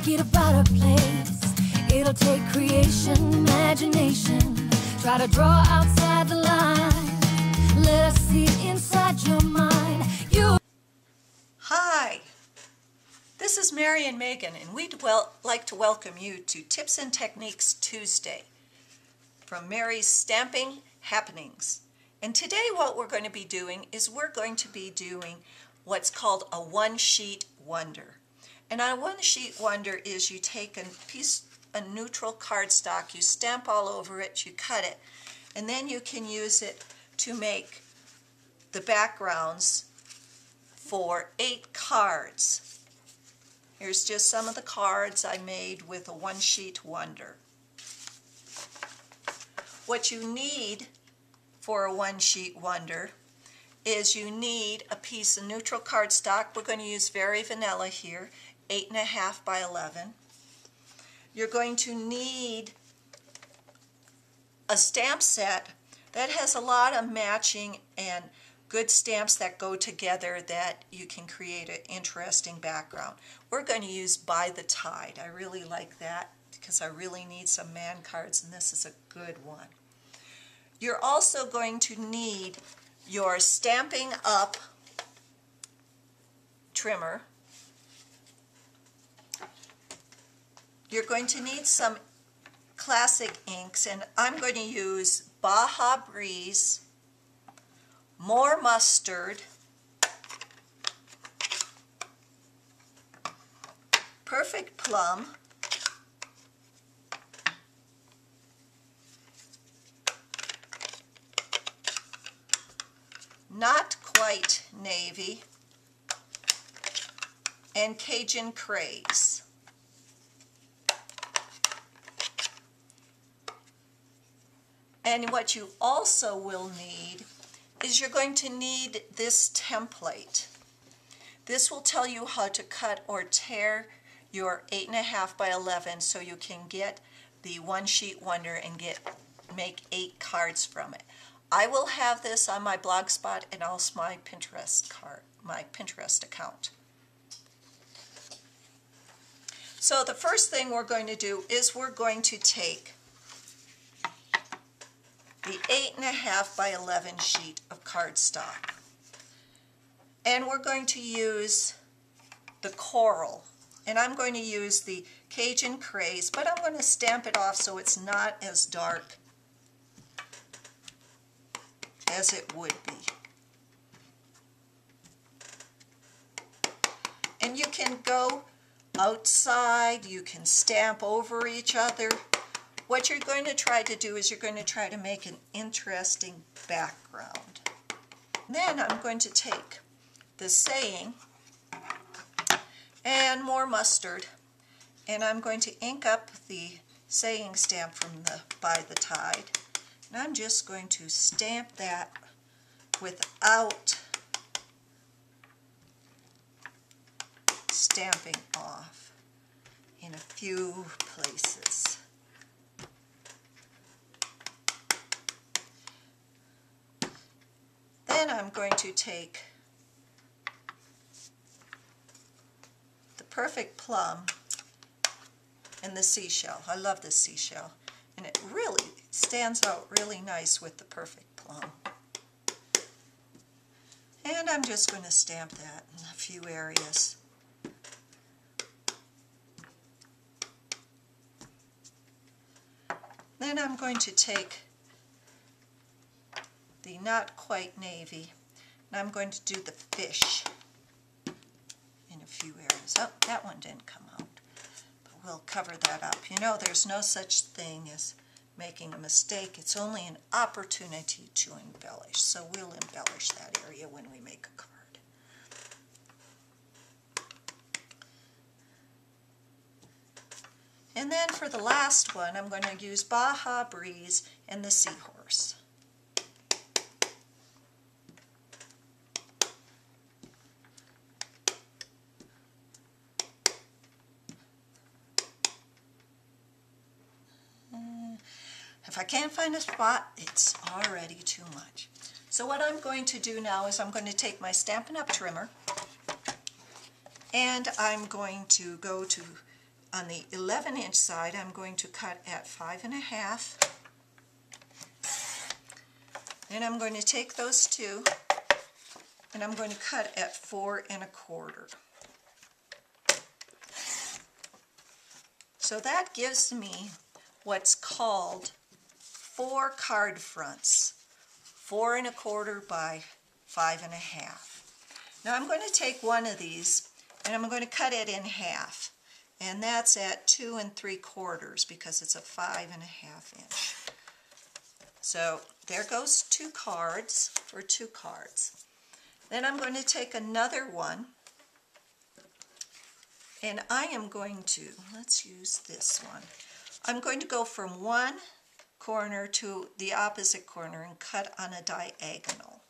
make it a brighter place. It'll take creation, imagination. Try to draw outside the line. Let us see inside your mind. Hi, this is Mary and Megan, and we'd like to welcome you to Tips and Techniques Tuesday from Mary's Stamping Happenings. And today what we're going to be doing is we're going to be doing what's called a one-sheet wonder. And a one-sheet wonder is you take a neutral cardstock, you stamp all over it, you cut it, and then you can use it to make the backgrounds for 8 cards. Here's just some of the cards I made with a one-sheet wonder. What you need for a one-sheet wonder is you need a piece of neutral cardstock. We're going to use Very Vanilla here, 8.5 by 11. You're going to need a stamp set that has a lot of matching and good stamps that go together that you can create an interesting background. We're going to use By the Tide. I really like that because I really need some man cards, and this is a good one. You're also going to need your Stampin' Up! Trimmer. You're going to need some classic inks, and I'm going to use Baja Breeze, More Mustard, Perfect Plum, Not Quite Navy, and Cajun Craze. And what you also will need is you're going to need this template. This will tell you how to cut or tear your 8.5 by 11 so you can get the one-sheet wonder and make 8 cards from it. I will have this on my Blogspot and also my Pinterest account. So the first thing we're going to do is we're going to take the 8.5 by 11 sheet of cardstock, and we're going to use the coral, and I'm going to use the Cajun Craze, but I'm going to stamp it off so it's not as dark as it would be. And you can go outside, you can stamp over each other. What you're going to try to do is you're going to try to make an interesting background. Then I'm going to take the saying and More Mustard, and I'm going to ink up the saying stamp from the By the Tide. And I'm just going to stamp that without stamping off in a few places. Then I'm going to take the Perfect Plum and the seashell. I love this seashell, and it really stands out really nice with the Perfect Plum. And I'm just going to stamp that in a few areas. Then I'm going to take the Not Quite Navy, and I'm going to do the fish in a few areas. Oh, that one didn't come out, but we'll cover that up. You know, there's no such thing as making a mistake. It's only an opportunity to embellish, so we'll embellish that area when we make a card. And then for the last one, I'm going to use Baja Breeze and the Seahorse. If I can't find a spot, it's already too much. So what I'm going to do now is I'm going to take my Stampin' Up! Trimmer, and I'm going to go to on the 11-inch side, I'm going to cut at 5.5. Then I'm going to take those two and I'm going to cut at 4.25. So that gives me what's called 4 card fronts, 4.25 by 5.5. Now I'm going to take one of these and I'm going to cut it in half, and that's at 2 3/4 because it's a 5.5 inch. So there goes 2 cards for 2 cards. Then I'm going to take another one, and I am going to, let's use this one. I'm going to go from one corner to the opposite corner and cut on a diagonal.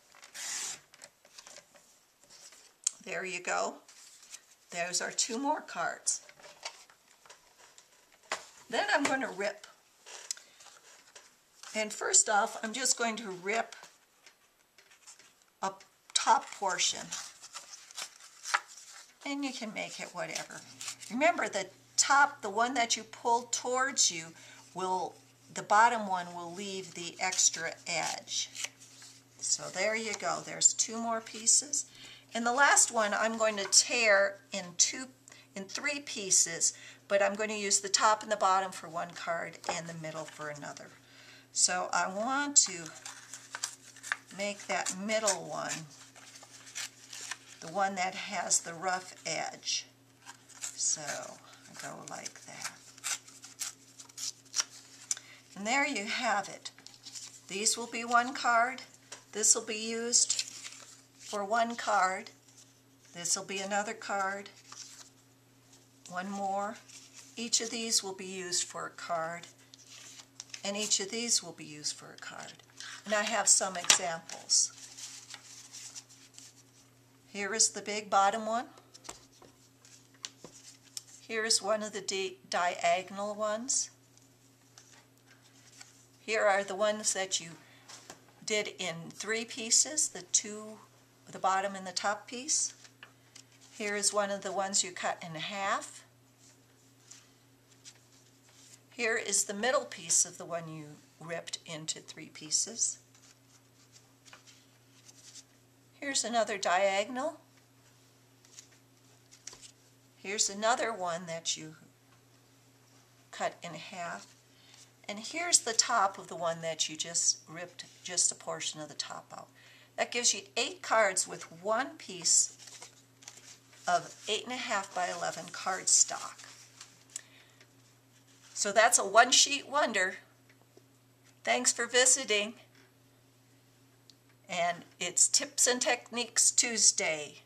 There you go. Those are 2 more cards. Then I'm going to rip. And first off, I'm just going to rip a top portion. And you can make it whatever. Remember, the top, the one that you pull towards you, the bottom one will leave the extra edge. So there you go. There's 2 more pieces. And the last one I'm going to tear in 3 pieces, but I'm going to use the top and the bottom for one card and the middle for another. So I want to make that middle one the one that has the rough edge. So I go like that. And there you have it. These will be one card. This will be used for one card. This will be another card. One more. Each of these will be used for a card. And each of these will be used for a card. And I have some examples. Here is the big bottom one. Here is one of the diagonal ones. Here are the ones that you did in 3 pieces, the bottom and the top piece. Here is one of the ones you cut in half. Here is the middle piece of the one you ripped into 3 pieces. Here's another diagonal. Here's another one that you cut in half. And here's the top of the one that you just ripped just a portion of the top out. That gives you 8 cards with one piece of 8.5 by 11 cardstock. So that's a one-sheet wonder. Thanks for visiting. And it's Tips and Techniques Tuesday.